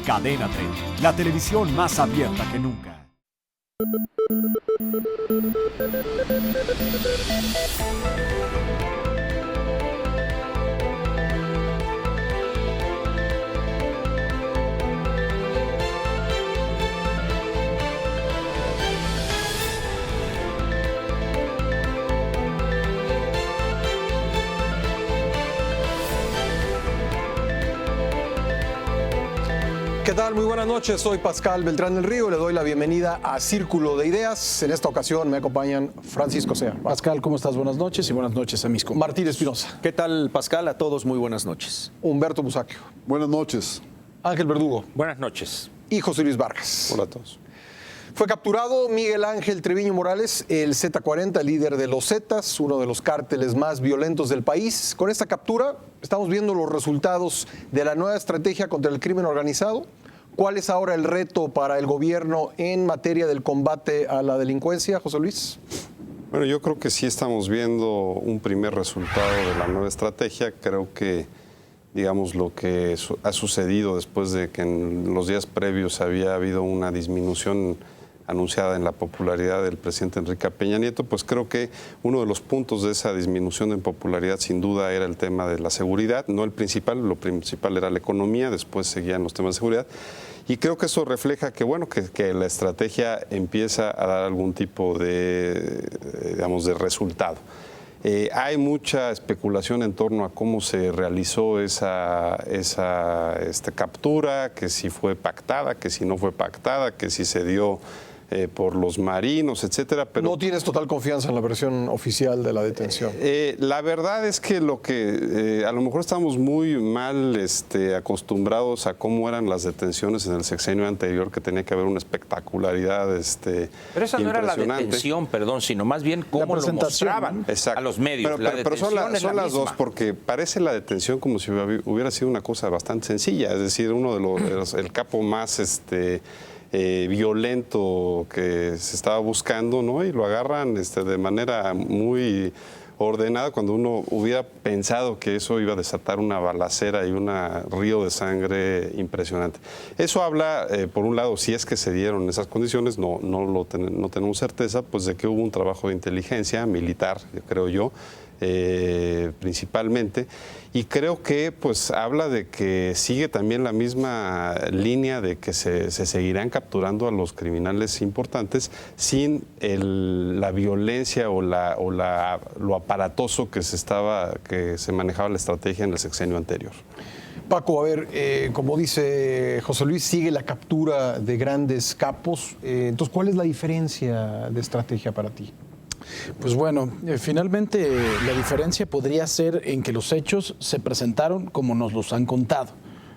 Cadena 30, la televisión más abierta que nunca. ¿Qué tal? Muy buenas noches, soy Pascal Beltrán del Río y le doy la bienvenida a Círculo de Ideas. En esta ocasión me acompañan Francisco Sea. Pascal, ¿cómo estás? Buenas noches y buenas noches a mis compañeros. Martín Espinosa. ¿Qué tal, Pascal? A todos muy buenas noches. Humberto Busaquio. Buenas noches. Ángel Verdugo. Buenas noches. Y José Luis Vargas. Hola a todos. Fue capturado Miguel Ángel Treviño Morales, el Z40, el líder de los Zetas, uno de los cárteles más violentos del país. Con esta captura estamos viendo los resultados de la nueva estrategia contra el crimen organizado. ¿Cuál es ahora el reto para el gobierno en materia del combate a la delincuencia, José Luis? Bueno, yo creo que sí estamos viendo un primer resultado de la nueva estrategia. Creo que, digamos, lo que ha sucedido después de que en los días previos había habido una disminución anunciada en la popularidad del presidente Enrique Peña Nieto, pues creo que uno de los puntos de esa disminución en popularidad sin duda era el tema de la seguridad, no el principal, lo principal era la economía, después seguían los temas de seguridad, y creo que eso refleja que, bueno, que la estrategia empieza a dar algún tipo de, digamos, de resultado. Hay mucha especulación en torno a cómo se realizó esa captura, que si fue pactada, que si no fue pactada, que si se dio por los marinos, etcétera. Pero no tienes total confianza en la versión oficial de la detención. La verdad es que lo que a lo mejor estamos muy mal acostumbrados a cómo eran las detenciones en el sexenio anterior, que tenía que haber una espectacularidad pero esa no era la detención, perdón, sino más bien cómo lo mostraban a los medios. Pero son las dos, porque parece la detención como si hubiera sido una cosa bastante sencilla, es decir, uno de los el capo más violento que se estaba buscando, ¿no? Y lo agarran de manera muy ordenada, cuando uno hubiera pensado que eso iba a desatar una balacera y un río de sangre impresionante. Eso habla, por un lado, si es que se dieron esas condiciones, no tenemos certeza, pues de que hubo un trabajo de inteligencia militar, creo yo, principalmente, y creo que pues habla de que sigue también la misma línea de que se seguirán capturando a los criminales importantes sin la violencia o lo aparatoso que se manejaba la estrategia en el sexenio anterior. Paco, a ver, como dice José Luis, sigue la captura de grandes capos. Entonces, ¿cuál es la diferencia de estrategia para ti? Pues bueno, finalmente la diferencia podría ser en que los hechos se presentaron como nos los han contado,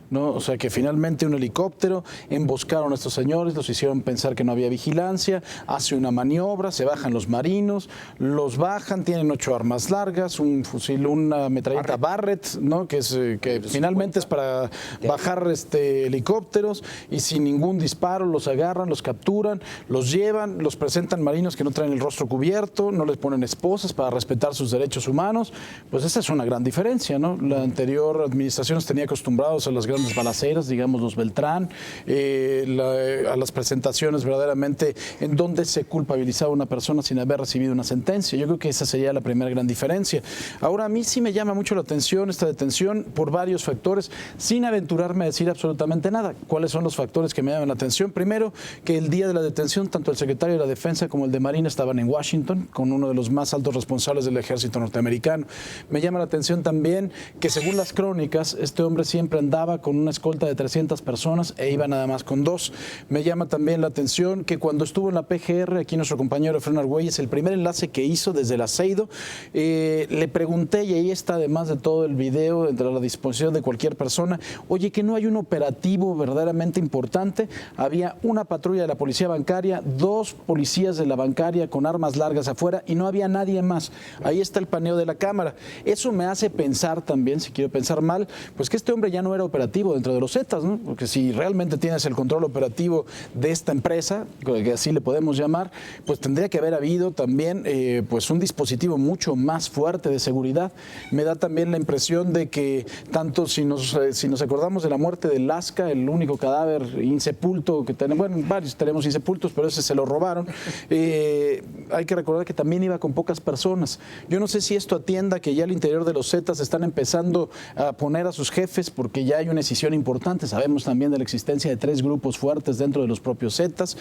¿no? O sea, que finalmente un helicóptero emboscaron a estos señores, los hicieron pensar que no había vigilancia, hace una maniobra, se bajan los marinos, los bajan, tienen 8 armas largas, un fusil, una metralleta Barrett, ¿no? Que finalmente es para bajar helicópteros, y sin ningún disparo los agarran, los capturan, los llevan, los presentan marinos que no traen el rostro cubierto, no les ponen esposas para respetar sus derechos humanos. Pues esa es una gran diferencia, ¿no? La anterior administración nos tenía acostumbrados a las grandes balaceras, digamos los Beltrán, a las presentaciones verdaderamente en donde se culpabilizaba a una persona sin haber recibido una sentencia. Yo creo que esa sería la primera gran diferencia. Ahora, a mí sí me llama mucho la atención esta detención por varios factores, sin aventurarme a decir absolutamente nada. ¿Cuáles son los factores que me llaman la atención? Primero, que el día de la detención, tanto el secretario de la Defensa como el de Marina estaban en Washington, con uno de los más altos responsables del ejército norteamericano. Me llama la atención también que, según las crónicas, este hombre siempre andaba con una escolta de 300 personas e iba nada más con 2. Me llama también la atención que cuando estuvo en la PGR, aquí nuestro compañero Efraín Argüelles, el primer enlace que hizo desde el Aceido, le pregunté, y ahí está además de todo el video, entre la disposición de cualquier persona, oye, que no hay un operativo verdaderamente importante. Había una patrulla de la policía bancaria, 2 policías de la bancaria con armas largas afuera, y no había nadie más. Ahí está el paneo de la cámara. Eso me hace pensar también, si quiero pensar mal, pues que este hombre ya no era operativo, operativo dentro de los Zetas, ¿no? Porque si realmente tienes el control operativo de esta empresa, que así le podemos llamar, pues tendría que haber habido también pues un dispositivo mucho más fuerte de seguridad. Me da también la impresión de que tanto si nos acordamos de la muerte de Lasca, el único cadáver insepulto que tenemos, bueno, varios tenemos insepultos, pero ese se lo robaron, hay que recordar que también iba con pocas personas. Yo no sé si esto atienda que ya al interior de los Zetas están empezando a poner a sus jefes porque ya hay una escisión importante. Sabemos también de la existencia de 3 grupos fuertes dentro de los propios Zetas.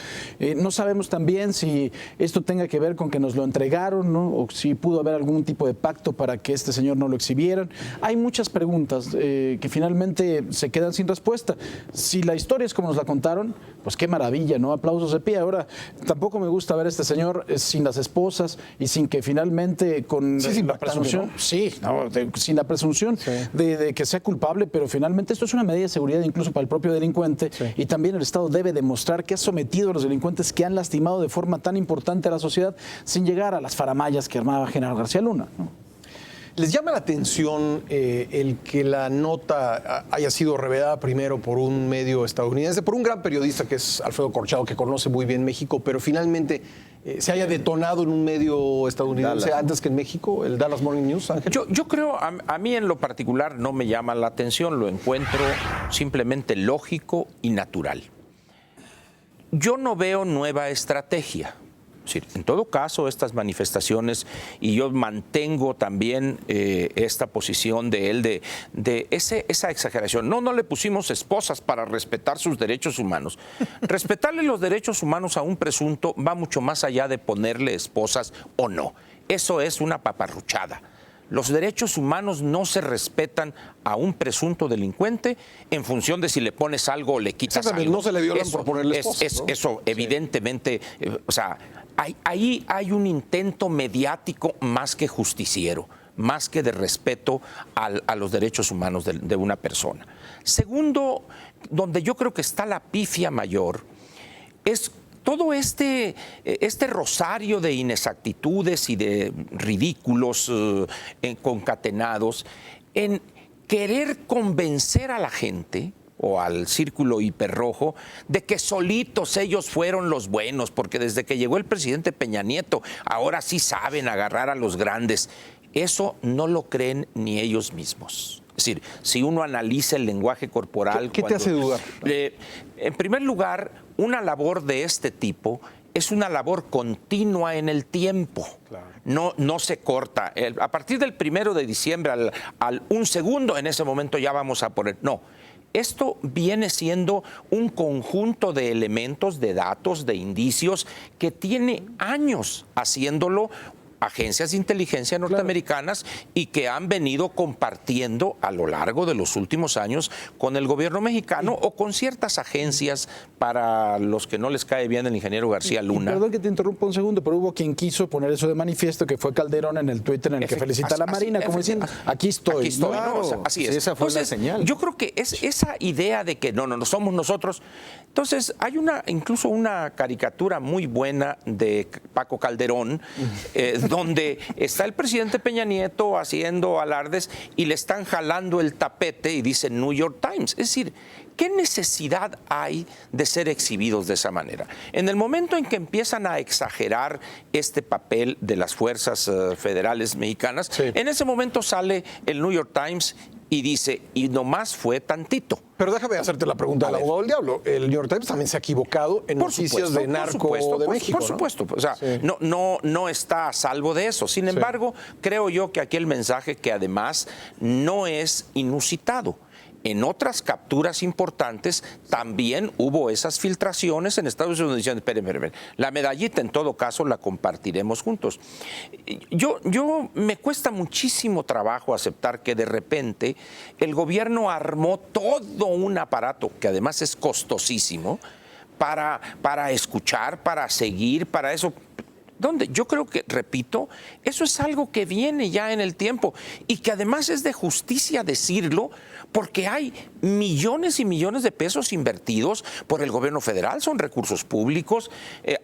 No sabemos también si esto tenga que ver con que nos lo entregaron, ¿no? O si pudo haber algún tipo de pacto para que este señor no lo exhibieran. Hay muchas preguntas que finalmente se quedan sin respuesta. Si la historia es como nos la contaron, pues qué maravilla, ¿no? Aplausos de pie. Ahora, tampoco me gusta ver a este señor sin las esposas y sin que finalmente con la presunción, sin la presunción de que sea culpable, pero finalmente esto es una medida de seguridad incluso para el propio delincuente y también el Estado debe demostrar que ha sometido a los delincuentes que han lastimado de forma tan importante a la sociedad sin llegar a las faramayas que armaba Genaro García Luna, ¿no? ¿Les llama la atención el que la nota haya sido revelada primero por un medio estadounidense, por un gran periodista que es Alfredo Corchado, que conoce muy bien México, pero finalmente se haya detonado en un medio estadounidense antes que en México, el Dallas Morning News, Ángel? Yo creo, a mí en lo particular no me llama la atención, lo encuentro simplemente lógico y natural. Yo no veo nueva estrategia. Es decir, en todo caso, estas manifestaciones, y yo mantengo también esta posición de él, de esa exageración. No le pusimos esposas para respetar sus derechos humanos. Respetarle los derechos humanos a un presunto va mucho más allá de ponerle esposas o no. Eso es una paparruchada. Los derechos humanos no se respetan a un presunto delincuente en función de si le pones algo o le quitas algo. No se le violan por ponerle esposas, ¿no? Eso, evidentemente, o sea, ahí hay un intento mediático más que justiciero, más que de respeto a los derechos humanos de una persona. Segundo, donde yo creo que está la pifia mayor, es todo este rosario de inexactitudes y de ridículos concatenados en querer convencer a la gente o al círculo hiperrojo de que solitos ellos fueron los buenos, porque desde que llegó el presidente Peña Nieto, ahora sí saben agarrar a los grandes. Eso no lo creen ni ellos mismos. Es decir, si uno analiza el lenguaje corporal... ¿Qué te hace dudar? En primer lugar, una labor de este tipo es una labor continua en el tiempo. Claro. No se corta. A partir del 1 de diciembre al 1 segundo, en ese momento ya vamos a poner... No. Esto viene siendo un conjunto de elementos, de datos, de indicios que tiene años haciéndolo agencias de inteligencia norteamericanas y que han venido compartiendo a lo largo de los últimos años con el gobierno mexicano o con ciertas agencias para los que no les cae bien el ingeniero García Luna. Perdón que te interrumpa un segundo, pero hubo quien quiso poner eso de manifiesto, que fue Calderón en el Twitter en el que felicita a la Marina, como diciendo, aquí estoy. Aquí estoy, claro. ¿no? O sea, así es. Esa fue la señal. Yo creo que es esa idea de que no somos nosotros. Entonces, hay incluso una caricatura muy buena de Paco Calderón, donde está el presidente Peña Nieto haciendo alardes y le están jalando el tapete y dice New York Times. Es decir, ¿qué necesidad hay de ser exhibidos de esa manera? En el momento en que empiezan a exagerar este papel de las fuerzas federales mexicanas, en ese momento sale el New York Times y dice, y nomás fue tantito. Pero déjame hacerte la pregunta del abogado del diablo. El New York Times también se ha equivocado en noticias de narco de México. Por supuesto. O sea, no está a salvo de eso. Sin embargo, creo yo que aquí el mensaje, que además no es inusitado. En otras capturas importantes también hubo esas filtraciones en Estados Unidos diciendo, esperen, la medallita en todo caso la compartiremos juntos. Yo me cuesta muchísimo trabajo aceptar que de repente el gobierno armó todo un aparato, que además es costosísimo, para escuchar, para seguir, para eso. ¿Dónde? Yo creo que, repito, eso es algo que viene ya en el tiempo y que además es de justicia decirlo, porque hay millones y millones de pesos invertidos por el gobierno federal, son recursos públicos,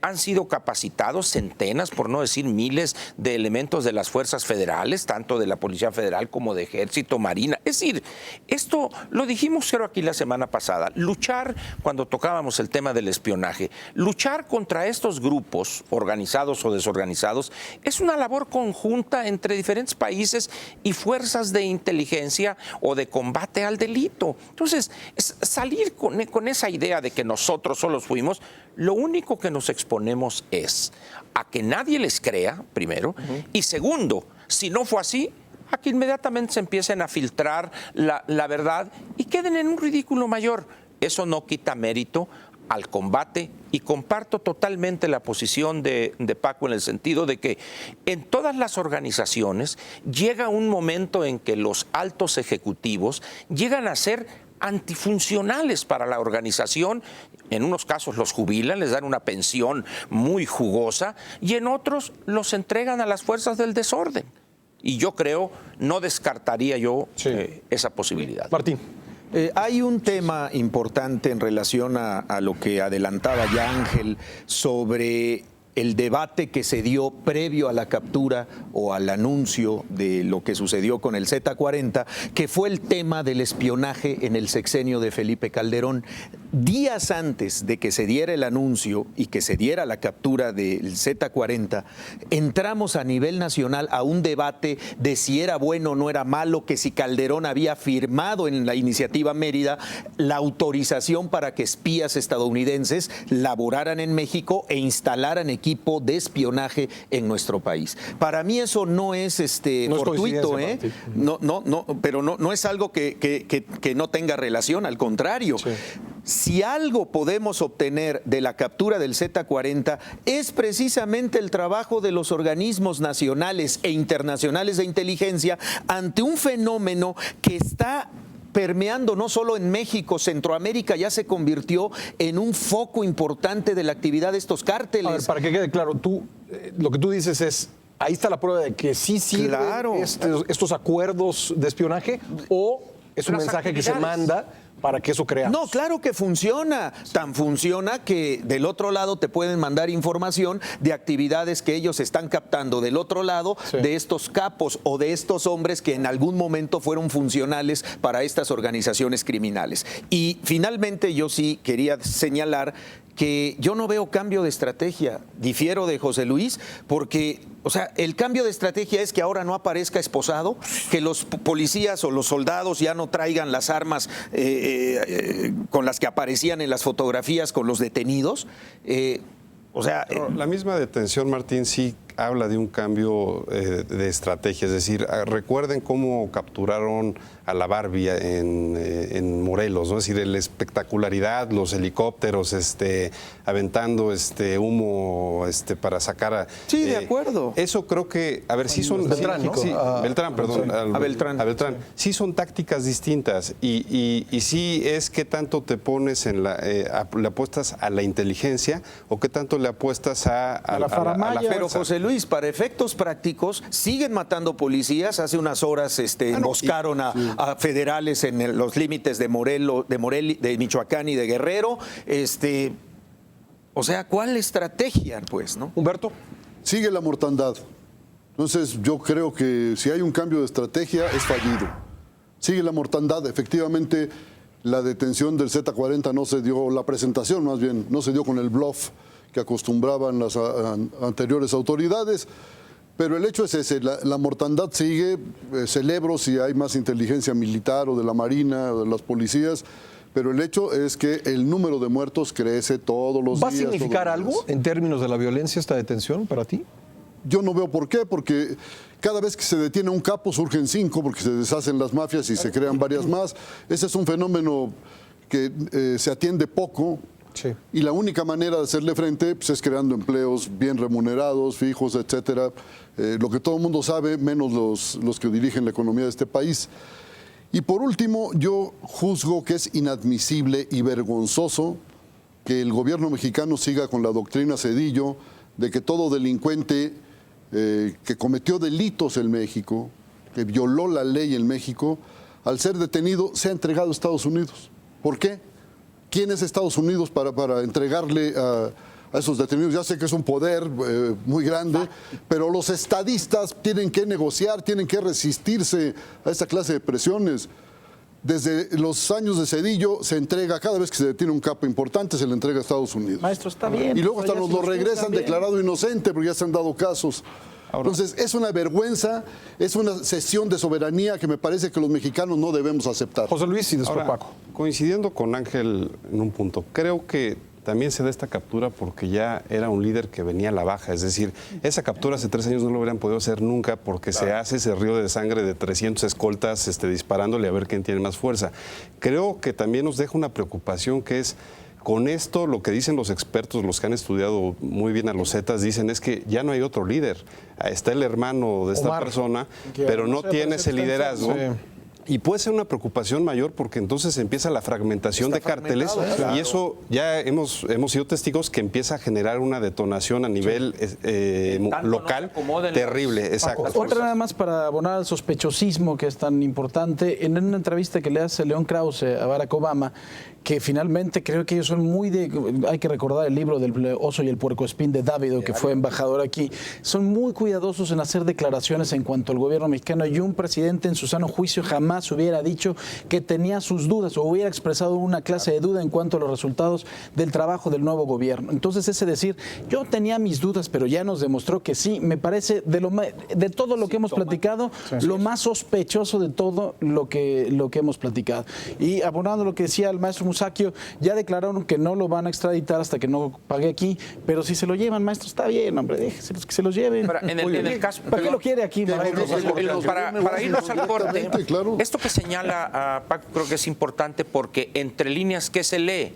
han sido capacitados centenas, por no decir miles, de elementos de las fuerzas federales, tanto de la Policía Federal como de Ejército, Marina. Es decir, esto lo dijimos aquí la semana pasada, luchar, cuando tocábamos el tema del espionaje, luchar contra estos grupos organizados o desorganizados es una labor conjunta entre diferentes países y fuerzas de inteligencia o de combate al delito. Entonces, salir con esa idea de que nosotros solos fuimos, lo único que nos exponemos es a que nadie les crea, primero, y segundo, si no fue así, a que inmediatamente se empiecen a filtrar la verdad y queden en un ridículo mayor. Eso no quita mérito al combate y comparto totalmente la posición de Paco en el sentido de que en todas las organizaciones llega un momento en que los altos ejecutivos llegan a ser antifuncionales para la organización. En unos casos los jubilan, les dan una pensión muy jugosa y en otros los entregan a las fuerzas del desorden. Y yo creo, no descartaría yo esa posibilidad. Martín. Hay un tema importante en relación a lo que adelantaba ya Ángel sobre el debate que se dio previo a la captura o al anuncio de lo que sucedió con el Z-40, que fue el tema del espionaje en el sexenio de Felipe Calderón. Días antes de que se diera el anuncio y que se diera la captura del Z-40, entramos a nivel nacional a un debate de si era bueno o no era malo, que si Calderón había firmado en la iniciativa Mérida la autorización para que espías estadounidenses laboraran en México e instalaran equipo de espionaje en nuestro país. Para mí eso no es fortuito, pero no es algo que no tenga relación, al contrario. Sí. Si algo podemos obtener de la captura del Z-40 es precisamente el trabajo de los organismos nacionales e internacionales de inteligencia ante un fenómeno que está permeando no solo en México, Centroamérica ya se convirtió en un foco importante de la actividad de estos cárteles. A ver, para que quede claro, lo que tú dices es, ahí está la prueba de que sí sirven estos acuerdos de espionaje, o es un mensaje que se manda para que eso creamos. No, claro que funciona. Tan funciona que del otro lado te pueden mandar información de actividades que ellos están captando del otro lado, de estos capos o de estos hombres que en algún momento fueron funcionales para estas organizaciones criminales. Y finalmente yo sí quería señalar que yo no veo cambio de estrategia. Difiero de José Luis porque, o sea, el cambio de estrategia es que ahora no aparezca esposado, que los policías o los soldados ya no traigan las armas con las que aparecían en las fotografías con los detenidos. La misma detención, Martín, sí habla de un cambio de estrategia. Es decir, recuerden cómo capturaron a la Barbie en Morelos, ¿no? Es decir, la espectacularidad, los helicópteros aventando humo para sacar a... Sí, de acuerdo. Eso creo que, a ver, sí son... Beltrán, ¿no? Beltrán, perdón. A Beltrán. A Beltrán. Sí son tácticas distintas y sí es qué tanto te pones le apuestas a la inteligencia o qué tanto le apuestas a la faramalla. Pero José Luis, para efectos prácticos, siguen matando policías. Hace unas horas emboscaron a federales en los límites de de Michoacán y de Guerrero. O sea, ¿cuál estrategia, pues, no? Humberto. Sigue la mortandad. Entonces, yo creo que si hay un cambio de estrategia, es fallido. Sigue la mortandad. Efectivamente, la detención del Z-40 no se dio, la presentación más bien, no se dio con el bluff que acostumbraban las anteriores autoridades. Pero el hecho es ese, la mortandad sigue. Celebro si hay más inteligencia militar o de la Marina o de las policías, pero el hecho es que el número de muertos crece todos los días. ¿Va a significar algo en términos de la violencia esta detención para ti? Yo no veo por qué, porque cada vez que se detiene un capo surgen 5, porque se deshacen las mafias y se crean varias más. Ese es un fenómeno que se atiende poco. Sí. Y la única manera de hacerle frente pues, es creando empleos bien remunerados, fijos, etcétera. Lo que todo el mundo sabe, menos los que dirigen la economía de este país. Y por último, yo juzgo que es inadmisible y vergonzoso que el gobierno mexicano siga con la doctrina Zedillo de que todo delincuente que cometió delitos en México, que violó la ley en México, al ser detenido, sea entregado a Estados Unidos. ¿Por qué? ¿Quién es Estados Unidos para entregarle a esos detenidos? Ya sé que es un poder muy grande, pero los estadistas tienen que negociar, tienen que resistirse a esta clase de presiones. Desde los años de Zedillo se entrega, cada vez que se detiene un capo importante, se le entrega a Estados Unidos. Maestro, está bien. Y luego hasta Ya nos si lo ustedes regresan también. declarado inocente, porque ya se han dado casos. Entonces, es una vergüenza, es una cesión de soberanía que me parece que los mexicanos no debemos aceptar. José Luis y después Ahora, Paco. coincidiendo con Ángel en un punto, creo que también se da esta captura porque ya era un líder que venía a la baja. Es decir, esa captura hace 3 años no lo hubieran podido hacer nunca porque se hace ese río de sangre de 300 escoltas disparándole a ver quién tiene más fuerza. Creo que también nos deja una preocupación que es, con esto lo que dicen los expertos, los que han estudiado muy bien a los Zetas, dicen es que ya no hay otro líder. Está el hermano de esta Omar, persona, que pero no no sé, tiene parece ese que está liderazgo. enfermo. Y puede ser una preocupación mayor porque entonces empieza la fragmentación de cárteles y eso ya hemos sido testigos que empieza a generar una detonación a nivel Tanto no local se acomoden terrible. Exacto. Otra nada más para abonar al sospechosismo que es tan importante. En una entrevista que le hace León Krause a Barack Obama, que finalmente creo que ellos son muy hay que recordar el libro del oso y el puercoespín de Davido, que fue embajador aquí, son muy cuidadosos en hacer declaraciones en cuanto al gobierno mexicano, y un presidente en su sano juicio jamás hubiera dicho que tenía sus dudas o hubiera expresado una clase de duda en cuanto a los resultados del trabajo del nuevo gobierno. Entonces ese decir, yo tenía mis dudas, pero ya nos demostró que sí, me parece de todo lo que hemos platicado, lo más sospechoso de todo lo que hemos platicado. Y abonando lo que decía el maestro Musacchio, ya declararon que no lo van a extraditar hasta que no pague aquí, pero si se lo llevan, maestro, está bien, hombre, déjense que se los lleven. Ahora, en el caso, ¿Para qué lo quiere aquí? para irnos al corte, Claro. esto que señala Paco creo que es importante porque entre líneas que se lee,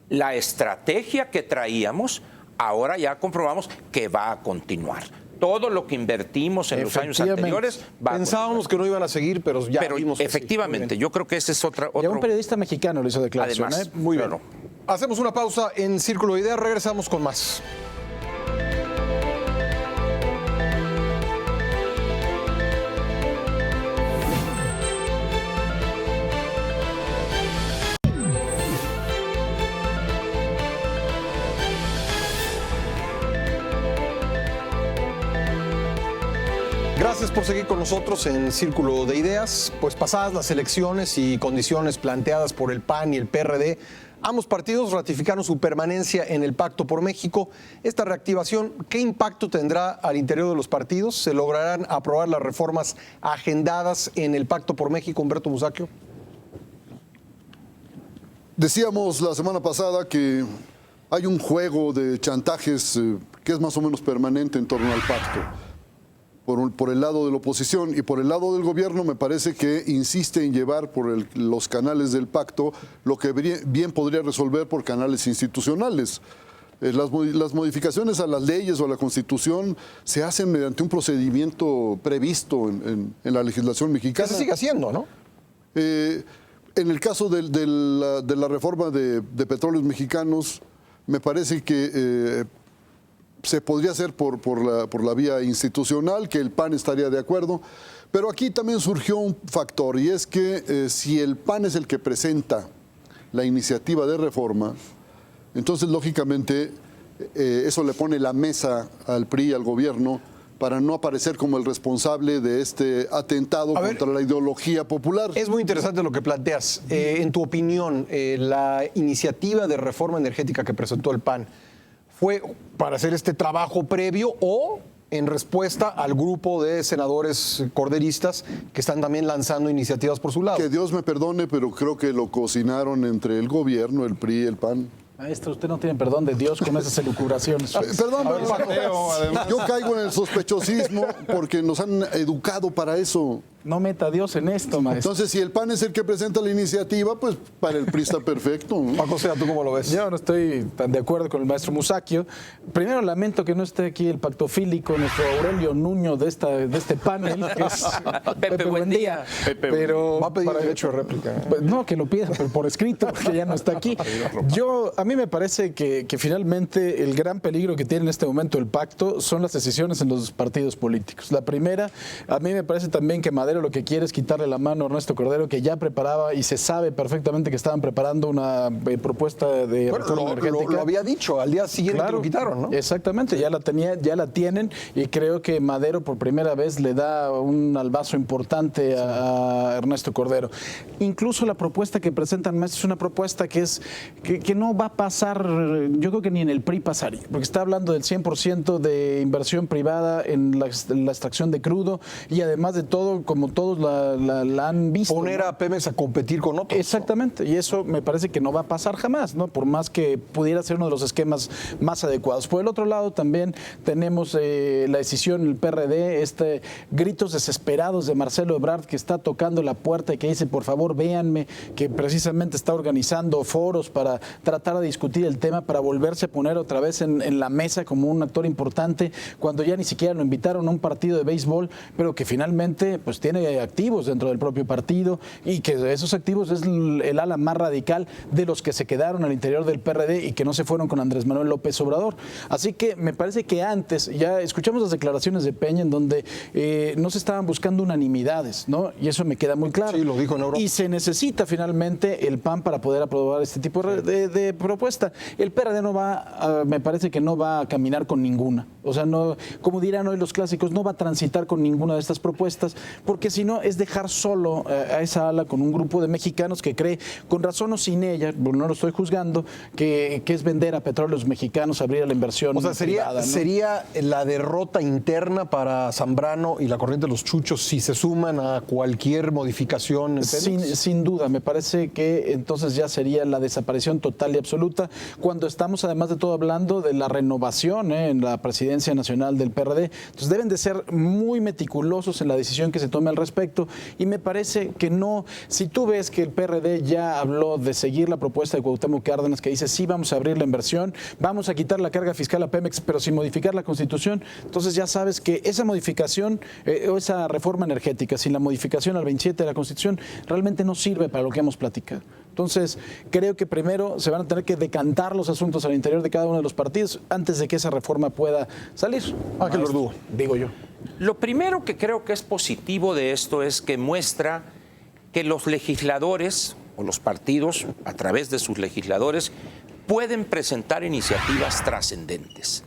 la estrategia que traíamos, ahora ya comprobamos que va a continuar. Todo lo que invertimos en los años anteriores va a Pensábamos que no iban a seguir, pero ya Pero vimos que sí. efectivamente, yo creo que ese es Ya otro. un periodista mexicano le hizo declaración. Además, Muy bien. claro. Hacemos una pausa en Círculo de Ideas, regresamos con más. Gracias por seguir con nosotros en Círculo de Ideas. Pues pasadas las elecciones y condiciones planteadas por el PAN y el PRD, ambos partidos ratificaron su permanencia en el Pacto por México. Esta reactivación, ¿qué impacto tendrá al interior de los partidos? ¿Se lograrán aprobar las reformas agendadas en el Pacto por México, Humberto Musacchio? Decíamos la semana pasada que hay un juego de chantajes que es más o menos permanente en torno al pacto. Por el lado de la oposición y por el lado del gobierno me parece que insiste en llevar por los canales del pacto lo que bien podría resolver por canales institucionales. Las modificaciones a las leyes o a la Constitución se hacen mediante un procedimiento previsto en la legislación Que mexicana. se sigue haciendo, ¿no? En el caso de la reforma de petróleos mexicanos, me parece que se podría hacer por la vía institucional, que el PAN estaría de acuerdo, pero aquí también surgió un factor, y es que si el PAN es el que presenta la iniciativa de reforma, entonces lógicamente eso le pone la mesa al PRI y al gobierno para no aparecer como el responsable de este atentado contra la ideología popular. Es muy interesante lo que planteas. En tu opinión, la iniciativa de reforma energética que presentó el PAN, ¿fue para hacer este trabajo previo o en respuesta al grupo de senadores corderistas que están también lanzando iniciativas por su lado? Que Dios me perdone, pero creo que lo cocinaron entre el gobierno, el PRI y el PAN. Maestro, usted no tiene perdón de Dios con esas elucubraciones. Perdón, yo caigo en el sospechosismo porque nos han educado para eso. No meta a Dios en esto, maestro. Entonces, si el PAN es el que presenta la iniciativa, pues para el PRI está perfecto, ¿no? Paco Sea, ¿tú cómo lo ves? Yo no estoy tan de acuerdo con el maestro Musacchio. Primero lamento que no esté aquí el pactofílico, nuestro Aurelio Nuño de este panel, que es Pepe Buendía. Pero Va a pedir para- derecho de réplica. Pues no, que lo pida pero por escrito, porque ya no está aquí. A mí me parece que finalmente el gran peligro que tiene en este momento el pacto son las decisiones en los partidos políticos. La primera, a mí me parece también que Madero lo que quiere es quitarle la mano a Ernesto Cordero, que ya preparaba y se sabe perfectamente que estaban preparando una propuesta de Bueno, reforma energética. lo había dicho, al día siguiente lo quitaron, ¿no? Exactamente, ya la tienen y creo que Madero por primera vez le da un albazo importante a Ernesto Cordero. Incluso la propuesta que presentan es una propuesta que no va a pasar, yo creo que ni en el PRI pasaría, porque está hablando del 100% de inversión privada en la extracción de crudo y además de todo, como todos la han visto. Poner ¿no? a Pemex a competir con otros. Exactamente, y eso me parece que no va a pasar jamás, ¿no? Por más que pudiera ser uno de los esquemas más adecuados. Por el otro lado, también tenemos la decisión, el PRD, gritos desesperados de Marcelo Ebrard, que está tocando la puerta y que dice, por favor, véanme, que precisamente está organizando foros para tratar de discutir el tema, para volverse a poner otra vez en la mesa como un actor importante, cuando ya ni siquiera lo invitaron a un partido de béisbol, pero que finalmente pues tiene activos dentro del propio partido y que esos activos es el ala más radical de los que se quedaron al interior del PRD y que no se fueron con Andrés Manuel López Obrador. Así que me parece que antes, ya escuchamos las declaraciones de Peña en donde no se estaban buscando unanimidades, ¿no? Y eso me queda muy claro. Sí, lo dijo en Europa. Y se necesita finalmente el PAN para poder aprobar este tipo de propuesta. El PRD me parece que no va a caminar con ninguna. O sea, no, como dirán hoy los clásicos, no va a transitar con ninguna de estas propuestas, porque si no es dejar solo a esa ala con un grupo de mexicanos que cree, con razón o sin ella, no lo estoy juzgando, que es vender a petróleos mexicanos, abrir a la inversión O sea, privada, ¿no? sería la derrota interna para Zambrano y la corriente de los chuchos si se suman a cualquier modificación en Pemex. Sin duda, me parece que entonces ya sería la desaparición total y absoluta, cuando estamos además de todo hablando de la renovación en la presidencia nacional del PRD. Entonces deben de ser muy meticulosos en la decisión que se tome al respecto y me parece que no, si tú ves que el PRD ya habló de seguir la propuesta de Cuauhtémoc Cárdenas que dice sí vamos a abrir la inversión, vamos a quitar la carga fiscal a Pemex pero sin modificar la Constitución, entonces ya sabes que esa modificación o esa reforma energética sin la modificación al 27 de la Constitución realmente no sirve para lo que hemos platicado. Entonces, creo que primero se van a tener que decantar los asuntos al interior de cada uno de los partidos antes de que esa reforma pueda salir. Ángel Verdugo. Digo yo. Lo primero que creo que es positivo de esto es que muestra que los legisladores o los partidos, a través de sus legisladores, pueden presentar iniciativas trascendentes.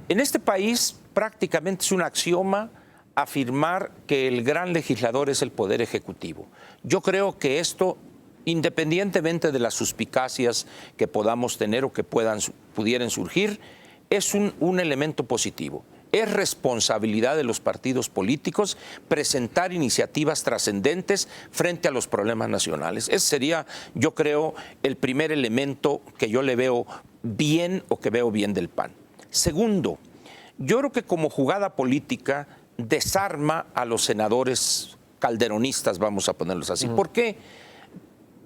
En este país prácticamente es un axioma afirmar que el gran legislador es el poder ejecutivo. Yo creo que esto, independientemente de las suspicacias que podamos tener o que pudieran surgir, es un elemento positivo. Es responsabilidad de los partidos políticos presentar iniciativas trascendentes frente a los problemas nacionales. Ese sería, yo creo, el primer elemento que yo le veo bien o que veo bien del PAN. Segundo, yo creo que como jugada política desarma a los senadores calderonistas, vamos a ponerlos así. ¿Por qué?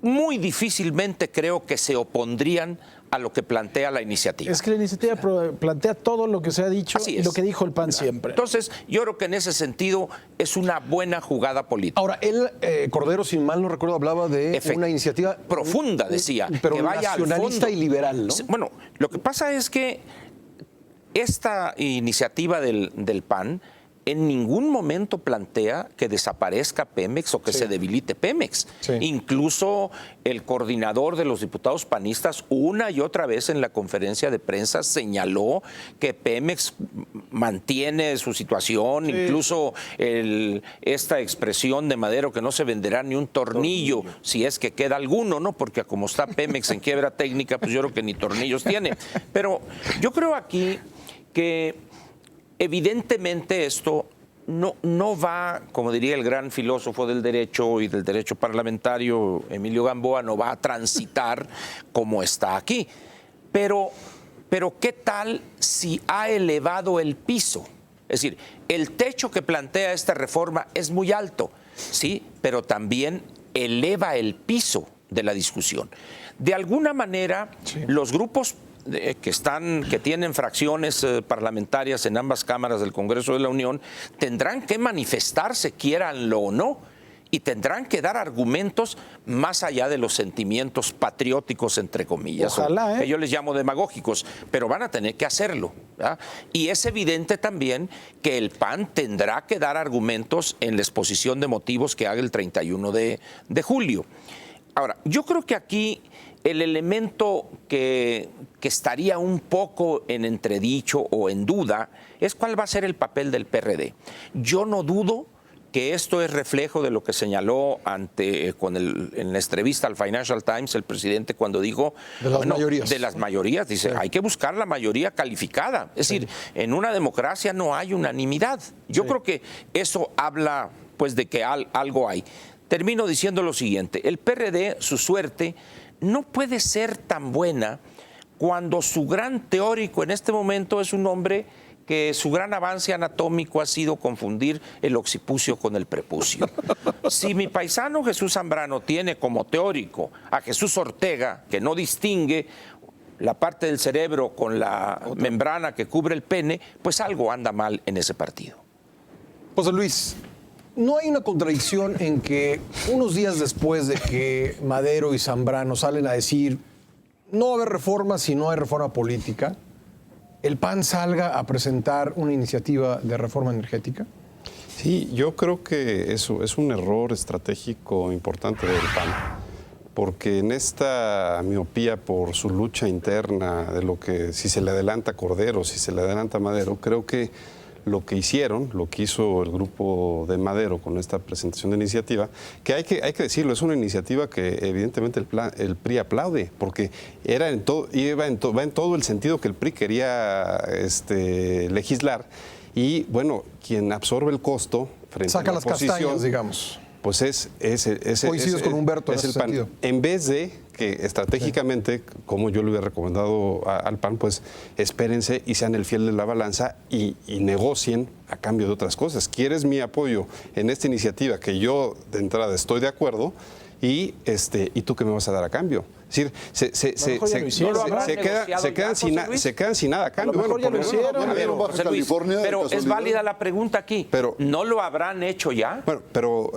Muy difícilmente creo que se opondrían a lo que plantea la iniciativa. Es que la iniciativa plantea todo lo que se ha dicho Así y es. lo que dijo el PAN siempre. Entonces, yo creo que en ese sentido es una buena jugada política. Ahora, él, Cordero, si mal no recuerdo, hablaba de una iniciativa profunda, decía, pero que vaya nacionalista al fondo. y liberal, ¿no? Bueno, lo que pasa es que esta iniciativa del PAN en ningún momento plantea que desaparezca Pemex o que se debilite Pemex. Sí. Incluso el coordinador de los diputados panistas una y otra vez en la conferencia de prensa señaló que Pemex mantiene su situación, incluso esta expresión de Madero que no se venderá ni un tornillo si es que queda alguno, ¿no? Porque como está Pemex en quiebra técnica, pues yo creo que ni tornillos tiene. Pero yo creo aquí que evidentemente esto no va, como diría el gran filósofo del derecho y del derecho parlamentario, Emilio Gamboa, no va a transitar como está aquí. Pero ¿qué tal si ha elevado el piso? Es decir, el techo que plantea esta reforma es muy alto, sí, pero también eleva el piso de la discusión. De alguna manera, los grupos que tienen fracciones parlamentarias en ambas cámaras del Congreso de la Unión tendrán que manifestarse, quieranlo o no, y tendrán que dar argumentos más allá de los sentimientos patrióticos, entre comillas, Ojalá, que yo les llamo demagógicos, pero van a tener que hacerlo, ¿verdad? Y es evidente también que el PAN tendrá que dar argumentos en la exposición de motivos que haga el 31 de julio. Ahora, yo creo que aquí el elemento que estaría un poco en entredicho o en duda es cuál va a ser el papel del PRD. Yo no dudo que esto es reflejo de lo que señaló en la entrevista al Financial Times el presidente cuando dijo de las mayorías. De las mayorías, dice, hay que buscar la mayoría calificada. Es decir, en una democracia no hay unanimidad. Yo creo que eso habla pues de que algo hay. Termino diciendo lo siguiente, el PRD, su suerte no puede ser tan buena cuando su gran teórico en este momento es un hombre que su gran avance anatómico ha sido confundir el occipucio con el prepucio. Si mi paisano Jesús Zambrano tiene como teórico a Jesús Ortega, que no distingue la parte del cerebro con la membrana que cubre el pene, pues algo anda mal en ese partido. José Luis, ¿no hay una contradicción en que unos días después de que Madero y Zambrano salen a decir no va a haber reforma si no hay reforma política, el PAN salga a presentar una iniciativa de reforma energética? Sí, yo creo que eso es un error estratégico importante del PAN, porque en esta miopía por su lucha interna de lo que si se le adelanta Cordero, si se le adelanta Madero, creo que lo que hizo el grupo de Madero con esta presentación de iniciativa, que hay que decirlo, es una iniciativa que evidentemente el PRI aplaude, porque va en todo el sentido que el PRI quería legislar, y bueno, quien absorbe el costo frente a la oposición, saca las castañas, digamos. Pues coincides con Humberto en ese sentido. En vez de que estratégicamente, como yo le hubiera recomendado al PAN, pues espérense y sean el fiel de la balanza y negocien a cambio de otras cosas. ¿Quieres mi apoyo en esta iniciativa que yo de entrada estoy de acuerdo? ¿Y tú qué me vas a dar a cambio? Es decir, se quedan sin nada a cambio. A lo mejor ya lo hicieron. Pero es válida la pregunta aquí. ¿No lo habrán hecho ya? Bueno, pero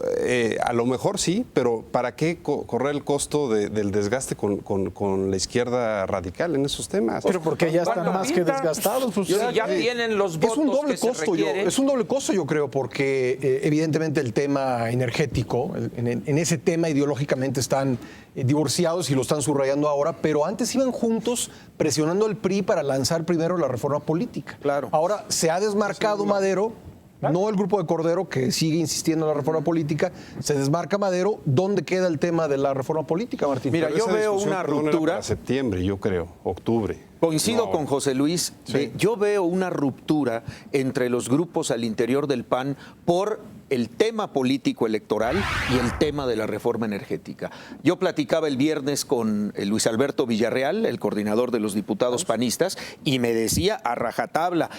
a lo mejor sí, pero ¿para qué correr el costo del desgaste con la izquierda radical en esos temas? Pero porque ya están más que desgastados. Pues ya tienen los votos. Es un doble que se costo, requieren. es un doble costo, yo creo, porque evidentemente el tema energético, en ese tema ideológicamente están divorciados y lo están subrayando ahora, pero antes iban juntos presionando al PRI para lanzar primero la reforma política. Claro. Ahora se ha desmarcado Madero, no el grupo de Cordero, que sigue insistiendo en la reforma política, se desmarca Madero. ¿Dónde queda el tema de la reforma política, Martín? Mira, Pero yo esa veo discusión, una perdón, era ruptura. para septiembre, yo creo, octubre. Coincido con José Luis. Sí. Yo veo una ruptura entre los grupos al interior del PAN por el tema político electoral y el tema de la reforma energética. Yo platicaba el viernes con Luis Alberto Villarreal, el coordinador de los diputados panistas, y me decía a rajatabla: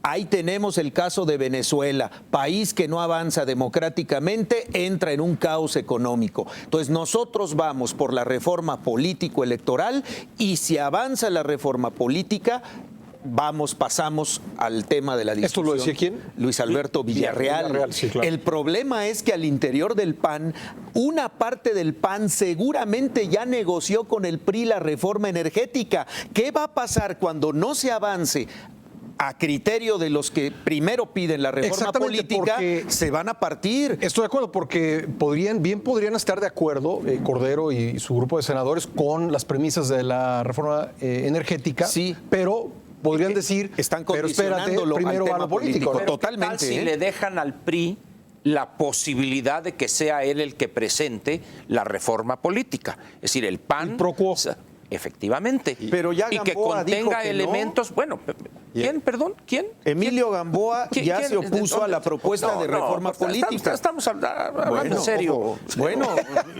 ahí tenemos el caso de Venezuela, país que no avanza democráticamente, entra en un caos económico. Entonces nosotros vamos por la reforma político-electoral, y si avanza la reforma política, pasamos al tema de la discusión. ¿Esto lo decía quién? Luis Alberto Villarreal. Villarreal, sí, claro. El problema es que al interior del PAN, una parte del PAN seguramente ya negoció con el PRI la reforma energética. ¿Qué va a pasar cuando no se avance a criterio de los que primero piden la reforma política? Se van a partir. Estoy de acuerdo, porque podrían estar de acuerdo Cordero y su grupo de senadores con las premisas de la reforma energética, sí, pero podrían decir, están pero espérate, condicionándolo primero al va tema lo político. político. Pero Totalmente. ¿qué tal si le dejan al PRI la posibilidad de que sea él el que presente la reforma política? Es decir, el PAN... El pro quo. Efectivamente. Pero ya y que Gamboa dijo contenga que elementos... no. Bueno, ¿Quién, perdón? ¿Quién? Emilio Gamboa ya se opuso a la propuesta de reforma política. Estamos hablando en serio. Bueno,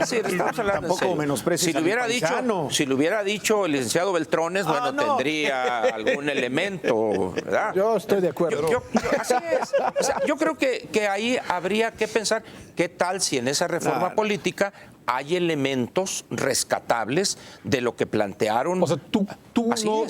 sí, estamos hablando tampoco en serio. menosprecies Si a mi paisano. lo hubiera dicho el licenciado Beltrones, bueno, no. tendría algún elemento, ¿verdad? Yo estoy de acuerdo. Así es. O sea, yo creo que ahí habría que pensar qué tal si en esa reforma política hay elementos rescatables de lo que plantearon. O sea, tú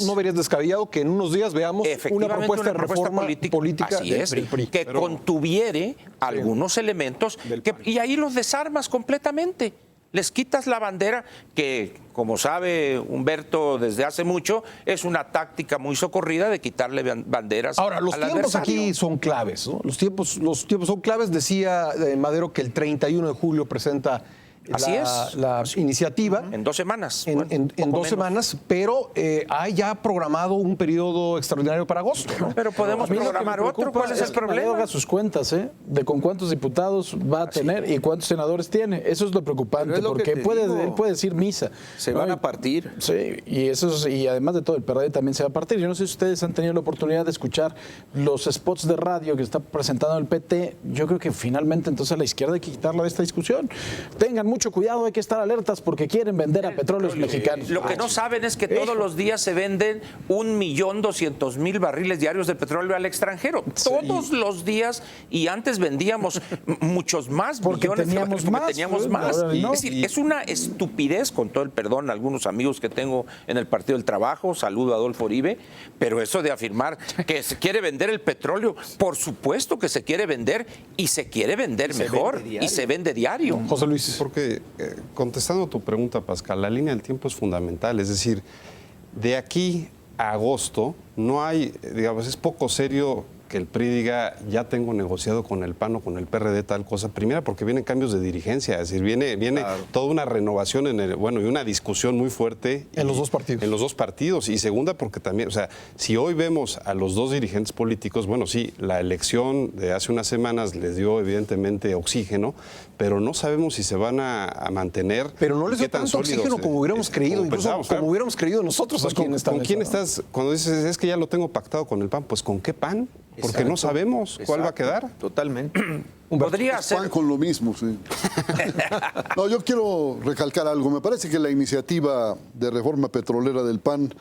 no verías descabellado que en unos días veamos una propuesta de reforma política así del es, PRI. que contuviere algunos elementos y ahí los desarmas completamente. Les quitas la bandera, que, como sabe Humberto desde hace mucho, es una táctica muy socorrida de quitarle banderas. Ahora, los al tiempos adversario. aquí son claves, ¿no? Los tiempos son claves. Decía Madero que el 31 de julio presenta la iniciativa. En 2 semanas. En 2 semanas, pero hay ya programado un periodo extraordinario para agosto, ¿no? Pero podemos programar otro. ¿Cuál es el que Madero problema? haga sus cuentas, de con cuántos diputados va a tener y cuántos senadores tiene. Eso es lo preocupante, Pero es lo que porque te digo. él puede decir misa. Se ¿no? van a partir. Sí, y además de todo, el PRD también se va a partir. Yo no sé si ustedes han tenido la oportunidad de escuchar los spots de radio que está presentando el PT. Yo creo que finalmente entonces a la izquierda hay que quitarla de esta discusión. Tengan mucho cuidado, hay que estar alertas porque quieren vender a petróleos mexicanos. Lo que no saben es que todos los días se venden 1.200.000 barriles diarios de petróleo al extranjero. Todos los días, y antes vendíamos muchos más Porque millones teníamos porque más, teníamos pues, más. ahora no. Es decir, es una estupidez, con todo el perdón a algunos amigos que tengo en el Partido del Trabajo, saludo a Adolfo Uribe, pero eso de afirmar que se quiere vender el petróleo, por supuesto que se quiere vender y se quiere vender mejor y se vende diario. José Luis. Porque, contestando tu pregunta, Pascal, la línea del tiempo es fundamental. Es decir, de aquí a agosto no hay, digamos, es poco serio que el PRI diga, ya tengo negociado con el PAN o con el PRD tal cosa. Primera, porque vienen cambios de dirigencia, es decir, viene toda una renovación y una discusión muy fuerte. En los dos partidos. En los dos partidos. Y segunda, porque también, o sea, si hoy vemos a los dos dirigentes políticos, bueno, sí, la elección de hace unas semanas les dio evidentemente oxígeno, pero no sabemos si se van a mantener. Pero no les dio qué tan tanto sólidos, oxígeno como hubiéramos creído, como incluso pensábamos, como claro. hubiéramos creído nosotros Pues, aquí en esta ¿con mesa, quién ¿no? estás? Cuando dices, es que ya lo tengo pactado con el PAN, pues ¿con qué PAN? Porque no sabemos cuál va a quedar. Totalmente. Podría Pan ser. con lo mismo, sí. No, yo quiero recalcar algo. Me parece que la iniciativa de reforma petrolera del PAN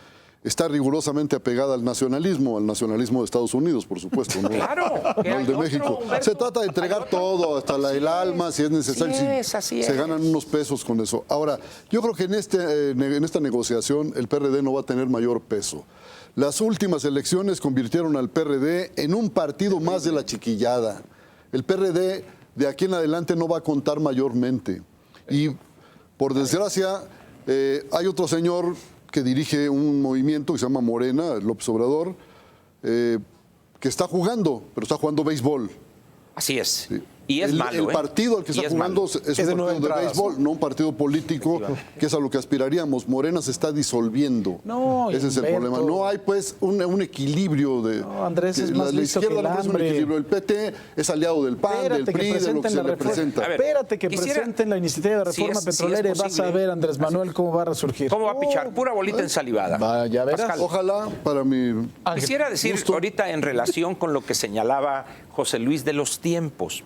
está rigurosamente apegada al nacionalismo de Estados Unidos, por supuesto, no, Claro, que no hay al de otro, México. Humberto. Se trata de entregar todo, hasta el alma, si es necesario. Así se es. ganan unos pesos con eso. Ahora, yo creo que en esta negociación el PRD no va a tener mayor peso. Las últimas elecciones convirtieron al PRD en un partido más de la chiquillada. El PRD de aquí en adelante no va a contar mayormente. Y por desgracia, hay otro señor que dirige un movimiento que se llama Morena, López Obrador, que está jugando, pero está jugando béisbol. Así es. Sí. Y es malo. El partido al que Y está es jugando malo. es un de nueve partido de entradas, béisbol, no un partido político, que es a lo que aspiraríamos. Morena se está disolviendo. No, ese es el Humberto. problema. No hay, pues, un equilibrio de. No, Andrés, es que más la listo que izquierda el no es un hambre. equilibrio. El PT es aliado del PAN, del Espérate que PRI, de lo que presenten se la le reforma. presenta. A ver, Espérate que quisiera- presenten la iniciativa de si reforma es- si es petrolera y vas a posible. ver, Andrés Manuel, cómo va a resurgir. ¿Cómo va a pichar? Pura bolita ensalivada. Ya verás. Pascal. Ojalá para mi. Quisiera decir gusto. ahorita en relación con lo que señalaba José Luis de los tiempos.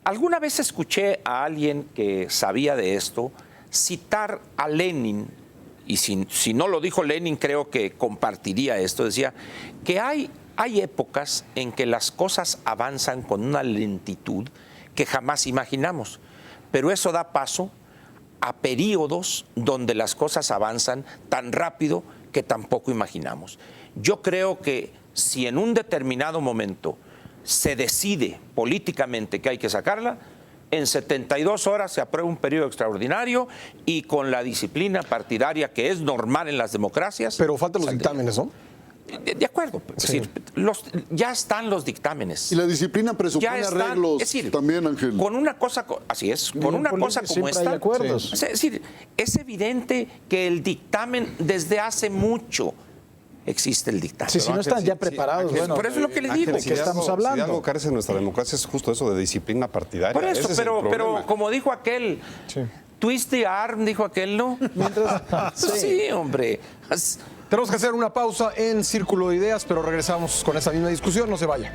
Alguna vez escuché a alguien que sabía de esto citar a Lenin, y si no lo dijo Lenin, creo que compartiría esto. Decía que hay épocas en que las cosas avanzan con una lentitud que jamás imaginamos, pero eso da paso a periodos donde las cosas avanzan tan rápido que tampoco imaginamos. Yo creo que si en un determinado momento se decide políticamente que hay que sacarla, en 72 horas se aprueba un periodo extraordinario y con la disciplina partidaria que es normal en las democracias. Pero faltan los dictámenes, ¿no? De acuerdo. Es decir, ya están los dictámenes. Y la disciplina Ya presupone están, arreglos es decir, también, Ángel. con una cosa, así es, con En una cosa política como siempre hay esta. acuerdos. Es decir, es evidente que el dictamen desde hace mucho existe el dictamen. Sí, si no están ya preparados, Ángel, bueno. por eso es lo que le digo. ¿de qué estamos hablando? Si algo carece en nuestra democracia es justo eso de disciplina partidaria. Por eso, Ese es el pero problema. como dijo aquel, twist the arm, dijo aquel, ¿no? Mientras, Sí, hombre. Tenemos que hacer una pausa en Círculo de Ideas, pero regresamos con esa misma discusión. No se vaya.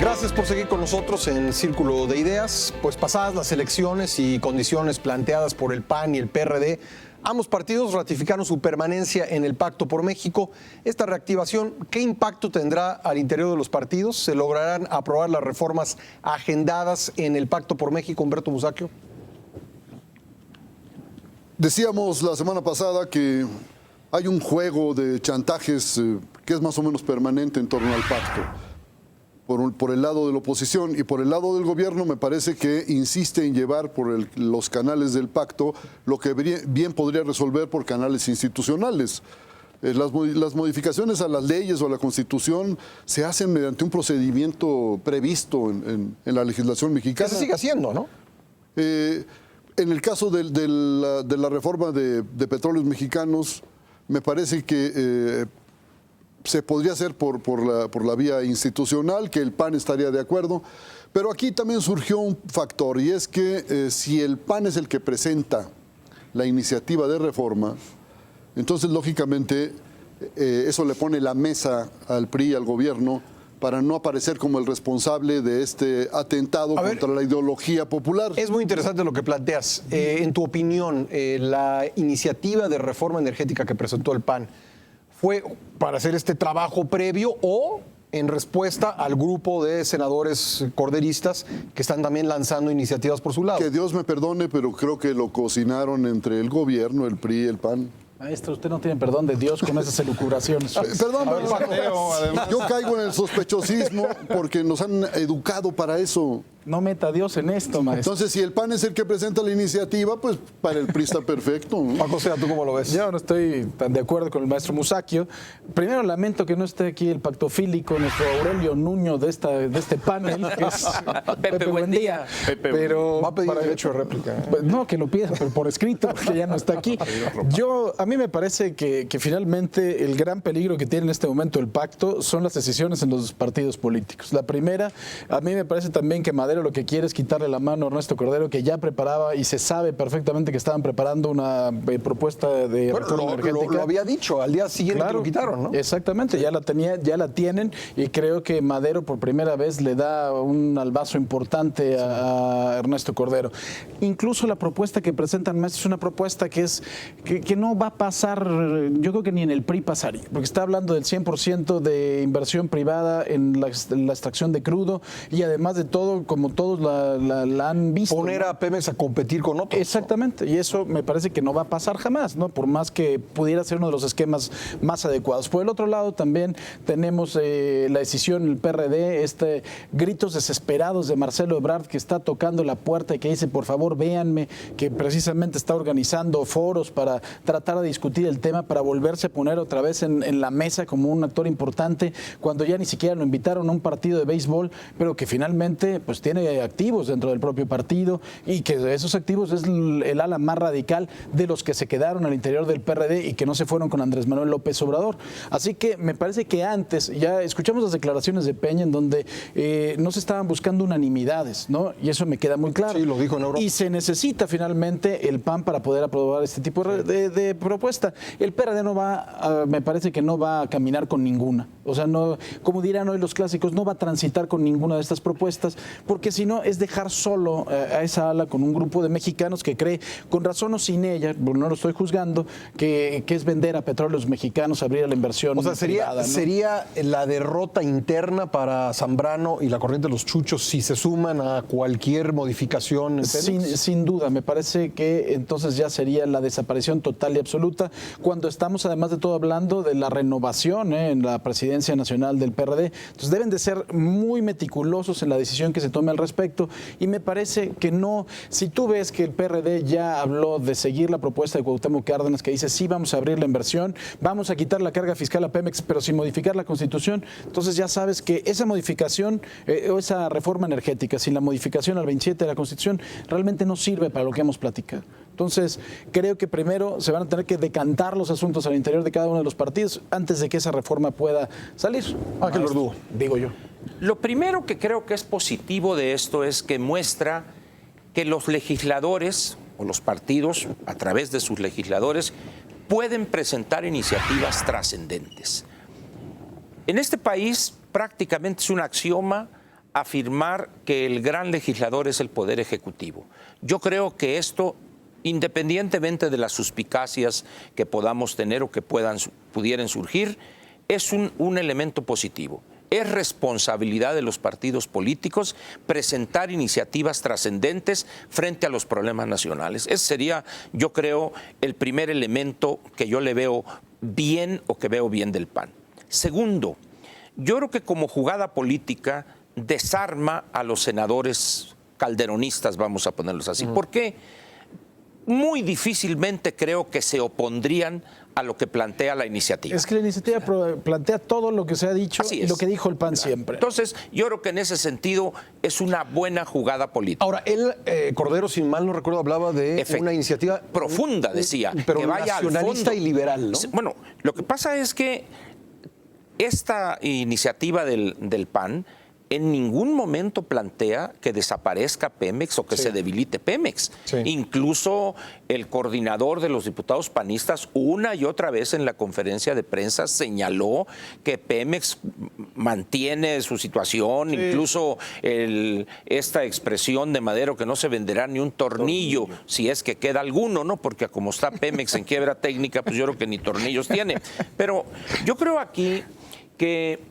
Gracias por seguir con nosotros en Círculo de Ideas. Pues pasadas las elecciones y condiciones planteadas por el PAN y el PRD, ambos partidos ratificaron su permanencia en el Pacto por México. Esta reactivación, ¿qué impacto tendrá al interior de los partidos? ¿Se lograrán aprobar las reformas agendadas en el Pacto por México, Humberto Musacchio? Decíamos la semana pasada que hay un juego de chantajes que es más o menos permanente en torno al pacto. Por el lado de la oposición y por el lado del gobierno me parece que insiste en llevar por los canales del pacto lo que bien podría resolver por canales institucionales. Las modificaciones a las leyes o a la Constitución se hacen mediante un procedimiento previsto en la legislación mexicana. Que se sigue haciendo, ¿no? En el caso de la reforma de petróleos mexicanos, me parece que se podría hacer por la vía institucional, que el PAN estaría de acuerdo, pero aquí también surgió un factor, y es que si el PAN es el que presenta la iniciativa de reforma, entonces lógicamente eso le pone la mesa al PRI y al gobierno para no aparecer como el responsable de este atentado contra la ideología popular. Es muy interesante lo que planteas. En tu opinión, la iniciativa de reforma energética que presentó el PAN, ¿fue para hacer este trabajo previo o en respuesta al grupo de senadores corderistas que están también lanzando iniciativas por su lado? Que Dios me perdone, pero creo que lo cocinaron entre el gobierno, el PRI y el PAN. Maestro, usted no tiene perdón de Dios con esas elucubraciones. Perdón, yo caigo en el sospechosismo porque nos han educado para eso. No meta a Dios en esto, maestro. Entonces, si el PAN es el que presenta la iniciativa, pues para el PRI está perfecto, ¿no? Paco Sea, ¿tú cómo lo ves? Yo no estoy tan de acuerdo con el maestro Musacchio. Primero lamento que no esté aquí el pactofílico, nuestro Aurelio Nuño de este panel, que es Pepe, buen día. Pero Va a pedir para- derecho de réplica. Pues no, que lo pida, pero por escrito, porque ya no está aquí. A mí me parece que finalmente el gran peligro que tiene en este momento el pacto son las decisiones en los partidos políticos. La primera, a mí me parece también que Madero lo que quiere es quitarle la mano a Ernesto Cordero, que ya preparaba y se sabe perfectamente que estaban preparando una propuesta de reforma energética. Lo había dicho, al día siguiente que lo quitaron, ¿no? Exactamente, ya la tienen, y creo que Madero por primera vez le da un albazo importante a Ernesto Cordero. Incluso la propuesta que presentan es una propuesta que no va a pasar, yo creo que ni en el PRI pasaría, porque está hablando del 100% de inversión privada en la extracción de crudo, y además de todo, como todos la han visto. Poner a Pemex a competir con otros. Exactamente, y eso me parece que no va a pasar jamás, ¿no? Por más que pudiera ser uno de los esquemas más adecuados. Por el otro lado también tenemos la decisión del PRD, gritos desesperados de Marcelo Ebrard, que está tocando la puerta y que dice, por favor, véanme, que precisamente está organizando foros para tratar de discutir el tema, para volverse a poner otra vez en la mesa como un actor importante, cuando ya ni siquiera lo invitaron a un partido de béisbol, pero que finalmente pues tiene activos dentro del propio partido, y que esos activos es el ala más radical de los que se quedaron al interior del PRD y que no se fueron con Andrés Manuel López Obrador. Así que me parece que antes, ya escuchamos las declaraciones de Peña en donde no se estaban buscando unanimidades, ¿no? Y eso me queda muy claro. Sí, lo dijo en Europa. Y se necesita finalmente el PAN para poder aprobar este tipo de propuesta. El PRD me parece que no va a caminar con ninguna. O sea, no, como dirán hoy los clásicos, no va a transitar con ninguna de estas propuestas, porque si no es dejar solo a esa ala con un grupo de mexicanos que cree, con razón o sin ella, no lo estoy juzgando, que es vender a petróleos mexicanos, abrir a la inversión. O sea, privada, ¿no? sería la derrota interna para Zambrano y la corriente de los chuchos si se suman a cualquier modificación en Pemex. Sin duda, me parece que entonces ya sería la desaparición total y absoluta, cuando estamos además de todo hablando de la renovación en la presidencia nacional del PRD. Entonces deben de ser muy meticulosos en la decisión que se tome al respecto, y me parece que no, si tú ves que el PRD ya habló de seguir la propuesta de Cuauhtémoc Cárdenas, que dice sí, vamos a abrir la inversión, vamos a quitar la carga fiscal a Pemex, pero sin modificar la Constitución, entonces ya sabes que esa modificación o esa reforma energética sin la modificación al 27 de la Constitución realmente no sirve para lo que hemos platicado. Entonces, creo que primero se van a tener que decantar los asuntos al interior de cada uno de los partidos antes de que esa reforma pueda salir. Ángel Verdugo. Digo yo. Lo primero que creo que es positivo de esto es que muestra que los legisladores o los partidos, a través de sus legisladores, pueden presentar iniciativas trascendentes. En este país prácticamente es un axioma afirmar que el gran legislador es el Poder Ejecutivo. Yo creo que esto, independientemente de las suspicacias que podamos tener o que pudieran surgir, es un elemento positivo. Es responsabilidad de los partidos políticos presentar iniciativas trascendentes frente a los problemas nacionales. Ese sería, yo creo, el primer elemento que yo le veo bien o que veo bien del PAN. Segundo, yo creo que como jugada política desarma a los senadores calderonistas, vamos a ponerlos así. ¿Por qué? Muy difícilmente creo que se opondrían a lo que plantea la iniciativa. Es que la iniciativa plantea todo lo que se ha dicho y lo que dijo el PAN siempre. Entonces, yo creo que en ese sentido es una buena jugada política. Ahora, él, Cordero, si mal no recuerdo, hablaba de una iniciativa profunda, decía, pero que vaya nacionalista al fondo. Y liberal, ¿no? Bueno, lo que pasa es que esta iniciativa del PAN en ningún momento plantea que desaparezca Pemex o que se debilite Pemex. Incluso el coordinador de los diputados panistas una y otra vez en la conferencia de prensa señaló que Pemex mantiene su situación, incluso esta expresión de Madero que no se venderá ni un tornillo, si es que queda alguno, ¿no? Porque como está Pemex en quiebra técnica, pues yo creo que ni tornillos tiene. Pero yo creo aquí que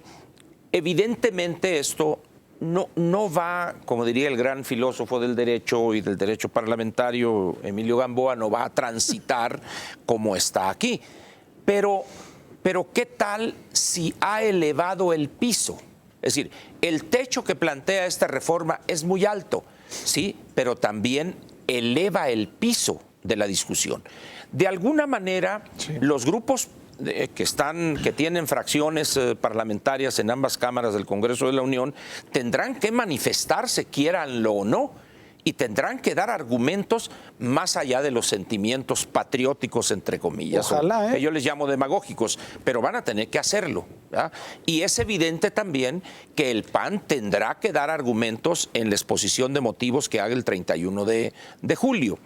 evidentemente esto no va, como diría el gran filósofo del derecho y del derecho parlamentario, Emilio Gamboa, no va a transitar como está aquí. Pero ¿qué tal si ha elevado el piso? Es decir, el techo que plantea esta reforma es muy alto, sí, pero también eleva el piso de la discusión. De alguna manera, los grupos que tienen fracciones parlamentarias en ambas cámaras del Congreso de la Unión tendrán que manifestarse, quieranlo o no, y tendrán que dar argumentos más allá de los sentimientos patrióticos, entre comillas, ojalá, que yo les llamo demagógicos, pero van a tener que hacerlo, ¿verdad? Y es evidente también que el PAN tendrá que dar argumentos en la exposición de motivos que haga el 31 de julio.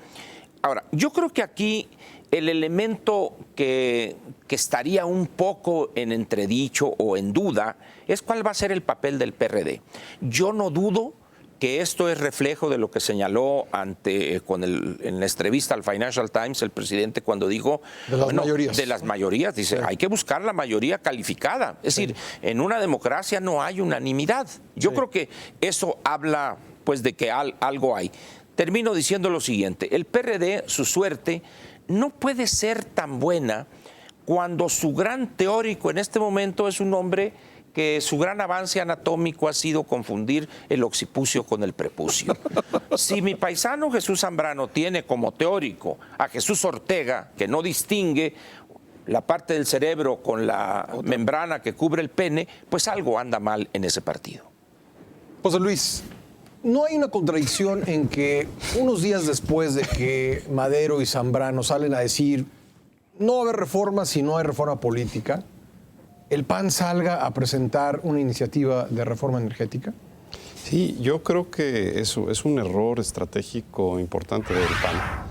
Ahora, yo creo que aquí el elemento que estaría un poco en entredicho o en duda es cuál va a ser el papel del PRD. Yo no dudo que esto es reflejo de lo que señaló en la entrevista al Financial Times el presidente cuando dijo de las mayorías. Dice, hay que buscar la mayoría calificada. Es decir, en una democracia no hay unanimidad. Yo creo que eso habla pues de que algo hay. Termino diciendo lo siguiente, el PRD, su suerte no puede ser tan buena cuando su gran teórico en este momento es un hombre que su gran avance anatómico ha sido confundir el occipucio con el prepucio. Si mi paisano Jesús Zambrano tiene como teórico a Jesús Ortega, que no distingue la parte del cerebro con la membrana que cubre el pene, pues algo anda mal en ese partido. José Luis, ¿no hay una contradicción en que unos días después de que Madero y Zambrano salen a decir no va a haber reforma si no hay reforma política, el PAN salga a presentar una iniciativa de reforma energética? Sí, yo creo que eso es un error estratégico importante del PAN,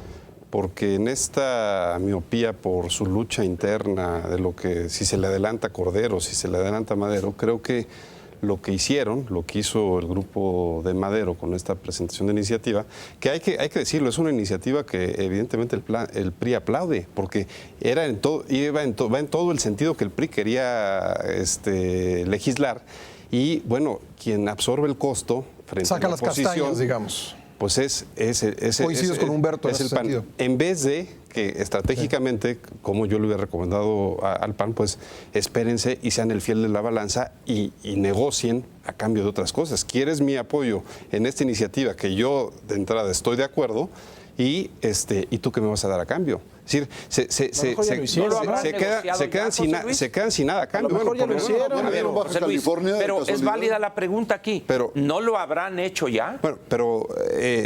porque en esta miopía por su lucha interna de lo que si se le adelanta Cordero, si se le adelanta Madero, creo que lo que hizo el grupo de Madero con esta presentación de iniciativa, que hay que decirlo, es una iniciativa que evidentemente el PRI aplaude, porque va en todo el sentido que el PRI quería legislar, y bueno, quien absorbe el costo frente a la oposición, saca las castañas, digamos. Pues coincides con Humberto en ese sentido. En vez de que estratégicamente, como yo le hubiera recomendado al PAN, pues espérense y sean el fiel de la balanza y negocien a cambio de otras cosas. ¿Quieres mi apoyo en esta iniciativa que yo de entrada estoy de acuerdo? ¿Y tú qué me vas a dar a cambio? Es decir, se quedan sin nada a cambio. A lo mejor ya lo hicieron. Baja California, pero es casualidad. válida la pregunta aquí. Pero- ¿No lo habrán hecho ya? Bueno, pero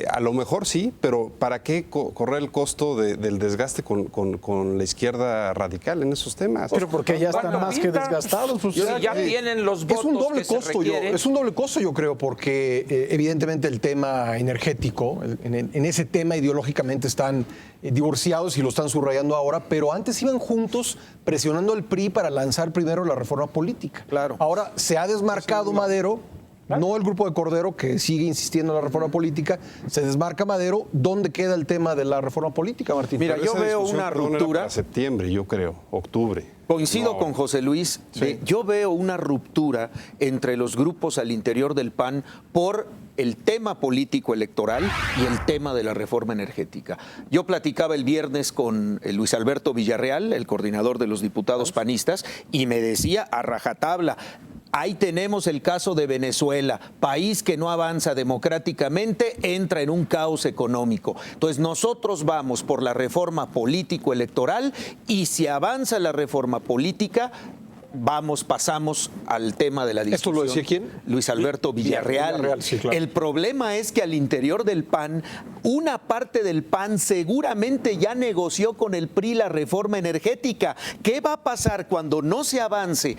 a lo mejor sí, pero ¿para qué correr el costo del desgaste con la izquierda radical en esos temas? Pero porque ya están ¿Cuándo más que pinta? desgastados. Pues, Si ya tienen los votos Es un doble que se costo, requiere. es un doble costo, yo creo, porque evidentemente el tema energético, en ese tema ideológicamente están divorciados y lo están subrayando ahora, pero antes iban juntos presionando al PRI para lanzar primero la reforma política. Claro. Ahora se ha desmarcado Madero. No el grupo de Cordero, que sigue insistiendo en la reforma política, se desmarca Madero. ¿Dónde queda el tema de la reforma política, Martín? Mira, Pero yo esa veo discusión, una perdón, era ruptura. para septiembre, yo creo, octubre. Coincido No. con José Luis. Yo veo una ruptura entre los grupos al interior del PAN por el tema político electoral y el tema de la reforma energética. Yo platicaba el viernes con Luis Alberto Villarreal, el coordinador de los diputados panistas, y me decía a rajatabla: ahí tenemos el caso de Venezuela, país que no avanza democráticamente, entra en un caos económico. Entonces nosotros vamos por la reforma político-electoral y si avanza la reforma política, pasamos al tema de la discusión. ¿Esto lo decía quién? Luis Alberto Villarreal. Villarreal, sí, claro. El problema es que al interior del PAN, una parte del PAN seguramente ya negoció con el PRI la reforma energética. ¿Qué va a pasar cuando no se avance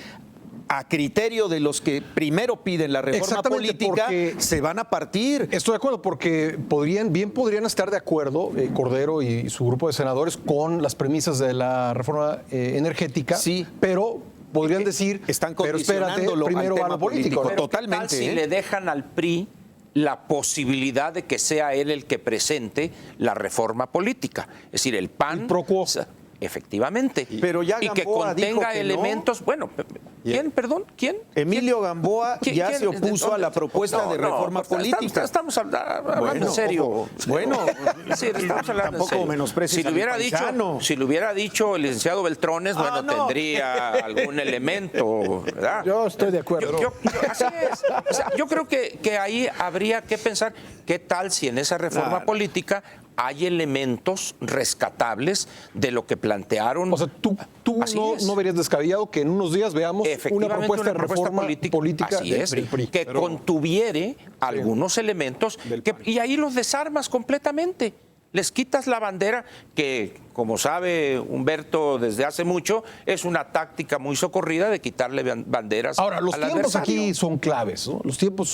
a criterio de los que primero piden la reforma Exactamente, política? porque Se van a partir. Estoy de acuerdo, porque podrían estar de acuerdo Cordero y su grupo de senadores con las premisas de la reforma energética, Sí. pero podrían decir, Están pero espérate, condicionándolo primero al va tema lo político. político. ¿no? Totalmente, ¿Qué tal si ¿eh? le dejan al PRI la posibilidad de que sea él el que presente la reforma política? Es decir, el PAN... El pro quo. Efectivamente. Pero ya y que Gamboa dijo contenga que no. elementos... Bueno, ¿quién? Perdón, ¿quién? Emilio Gamboa ¿Quién? ya ¿Quién? se opuso a la propuesta No, de no, reforma política. Estamos hablando Bueno, en serio. bueno, Sí, estamos hablando tampoco en serio. menosprecies Si a le mi hubiera paisano. dicho, si le hubiera dicho el licenciado Beltrones, bueno, no. tendría algún elemento, ¿verdad? Yo estoy de acuerdo. Así es. O sea, yo creo que ahí habría que pensar qué tal si en esa reforma Claro. política hay elementos rescatables de lo que plantearon. O sea, tú Así no, es. no verías descabellado que en unos días veamos una Efectivamente, propuesta de reforma política así del es, PRI. que contuviere algunos elementos y ahí los desarmas completamente. Les quitas la bandera, que como sabe Humberto desde hace mucho, es una táctica muy socorrida de quitarle banderas. Ahora, los al tiempos adversario. aquí son claves, ¿no? Los tiempos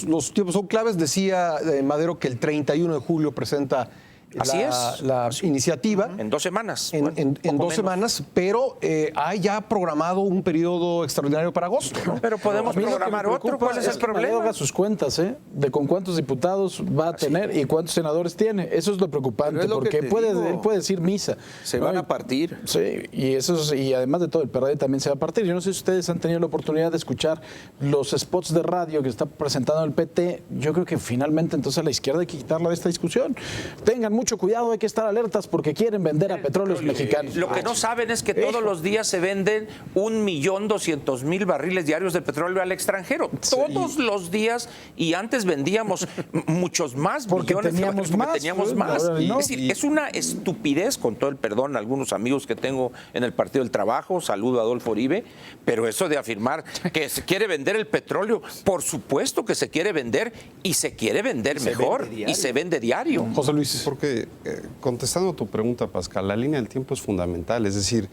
son claves. Decía Madero que el 31 de julio presenta Así la iniciativa. En 2 semanas. En bueno, en poco 2 menos. semanas, pero hay ya programado un periodo extraordinario para agosto, ¿no? Pero podemos A mí lo que programar me otro. preocupa ¿Cuál es el que Madero problema? haga sus cuentas, de con cuántos diputados va a tener y cuántos senadores tiene. Eso es lo preocupante, Pero es lo que porque te él digo. puede decir misa. Se ¿no? van a partir. Sí, y además de todo, el PRD también se va a partir. Yo no sé si ustedes han tenido la oportunidad de escuchar los spots de radio que está presentando el PT. Yo creo que finalmente entonces a la izquierda hay que quitarla de esta discusión. Tengan mucho cuidado, hay que estar alertas porque quieren vender a petróleos mexicanos. Lo que no saben es que todos los días se venden 1.200.000 barriles diarios de petróleo al extranjero. Todos los días, y antes vendíamos muchos más Porque millones teníamos porque más, teníamos pues, más. ahora no. Es decir, es una estupidez, con todo el perdón a algunos amigos que tengo en el Partido del Trabajo, saludo a Adolfo Uribe, pero eso de afirmar que se quiere vender el petróleo, por supuesto que se quiere vender y se quiere vender mejor y se vende diario. José Luis. Porque, contestando tu pregunta, Pascal, la línea del tiempo es fundamental. Es decir,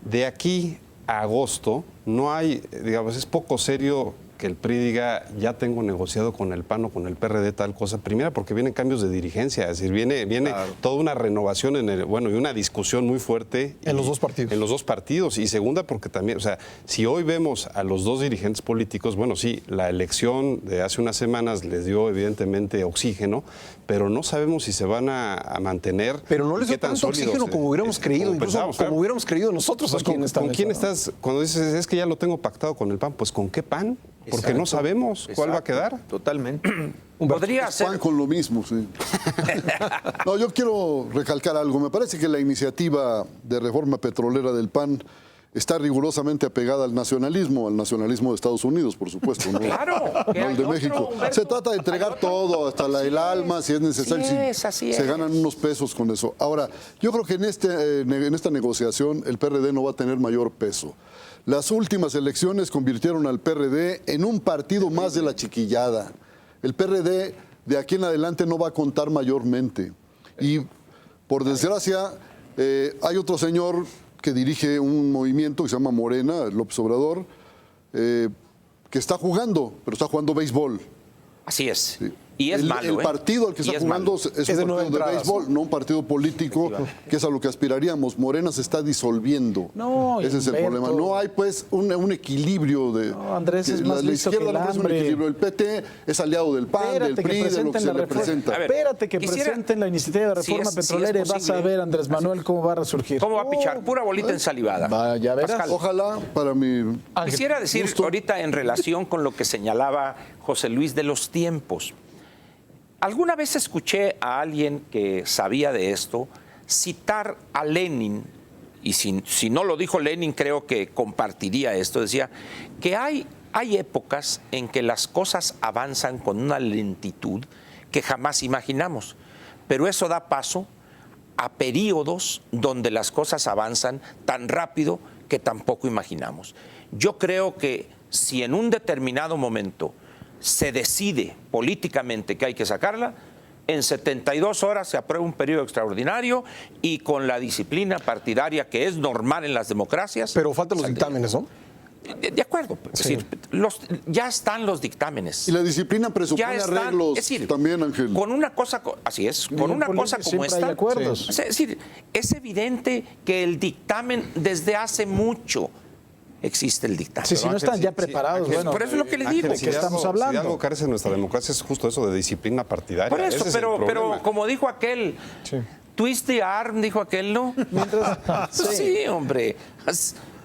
de aquí a agosto no hay, digamos, es poco serio que el PRI diga, ya tengo negociado con el PAN o con el PRD tal cosa. Primera, porque vienen cambios de dirigencia, es decir, viene toda una renovación y una discusión muy fuerte. En los dos partidos. En los dos partidos. Y segunda, porque también, o sea, si hoy vemos a los dos dirigentes políticos, bueno, sí, la elección de hace unas semanas les dio evidentemente oxígeno, pero no sabemos si se van a mantener. Pero no les y dio qué tan tanto sólidos, oxígeno como hubiéramos creído, como incluso pensábamos, como claro. hubiéramos creído nosotros Pues aquí en esta ¿con mesa, quién ¿no? estás? Cuando dices, es que ya lo tengo pactado con el PAN, pues ¿con qué PAN? Porque no Exacto. sabemos cuál va a quedar. Totalmente. Podría Pan ser. con lo mismo, sí. No, yo quiero recalcar algo. Me parece que la iniciativa de reforma petrolera del PAN está rigurosamente apegada al nacionalismo de Estados Unidos, por supuesto, no, Claro, que no hay el de otro, México. Humberto. Se trata de entregar todo, hasta el alma, si es necesario. Así Se es. ganan unos pesos con eso. Ahora, yo creo que en esta negociación el PRD no va a tener mayor peso. Las últimas elecciones convirtieron al PRD en un partido más de la chiquillada. El PRD de aquí en adelante no va a contar mayormente. Y por desgracia, hay otro señor que dirige un movimiento que se llama Morena, López Obrador, que está jugando, pero está jugando béisbol. Así es. Y es el malo. El partido al que Y está es jugando malo. es un partido de béisbol, no un partido político, que es a lo que aspiraríamos. Morena se está disolviendo. No, ese es el Humberto. problema. No hay, pues, un equilibrio de. No, Andrés, es más la listo izquierda que el no es un hambre. equilibrio. El PT es aliado del PAN, Espérate del PRI, de lo que se la reforma. representa. A ver, Espérate que quisiera- presenten la iniciativa de si reforma es petrolera y vas a posible. ver, Andrés Manuel, cómo va a resurgir. ¿Cómo va a pichar? Pura bolita ensalivada. Va, ya verás. Pascal. Ojalá para mi. Quisiera decir gusto. ahorita en relación con lo que señalaba José Luis de los tiempos. Alguna vez escuché a alguien que sabía de esto citar a Lenin, y si no lo dijo Lenin creo que compartiría esto, decía que hay épocas en que las cosas avanzan con una lentitud que jamás imaginamos, pero eso da paso a periodos donde las cosas avanzan tan rápido que tampoco imaginamos. Yo creo que si en un determinado momento se decide políticamente que hay que sacarla, en 72 horas se aprueba un periodo extraordinario y con la disciplina partidaria que es normal en las democracias. Pero faltan los saldría. dictámenes, ¿no? De acuerdo. Es decir, ya están los dictámenes. Y la disciplina Ya presupone están, arreglos es decir, también, Ángel. con una cosa, así es, con En una política cosa como siempre hay esta. acuerdos. Es decir, es evidente que el dictamen desde hace mucho existe el dictamen. Sí, si no están ya preparados, bueno. Por eso es lo que le digo. ¿de qué estamos hablando? Si de algo carece nuestra democracia es justo eso de disciplina partidaria. Por eso, Ese es el pero problema. como dijo aquel, twist the arm, dijo aquel, ¿no? Sí, hombre.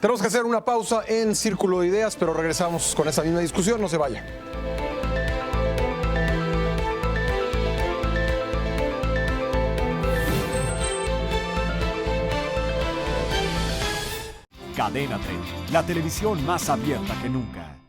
Tenemos que hacer una pausa en Círculo de Ideas, pero regresamos con esa misma discusión. No se vaya. Cadena 30, la televisión más abierta que nunca.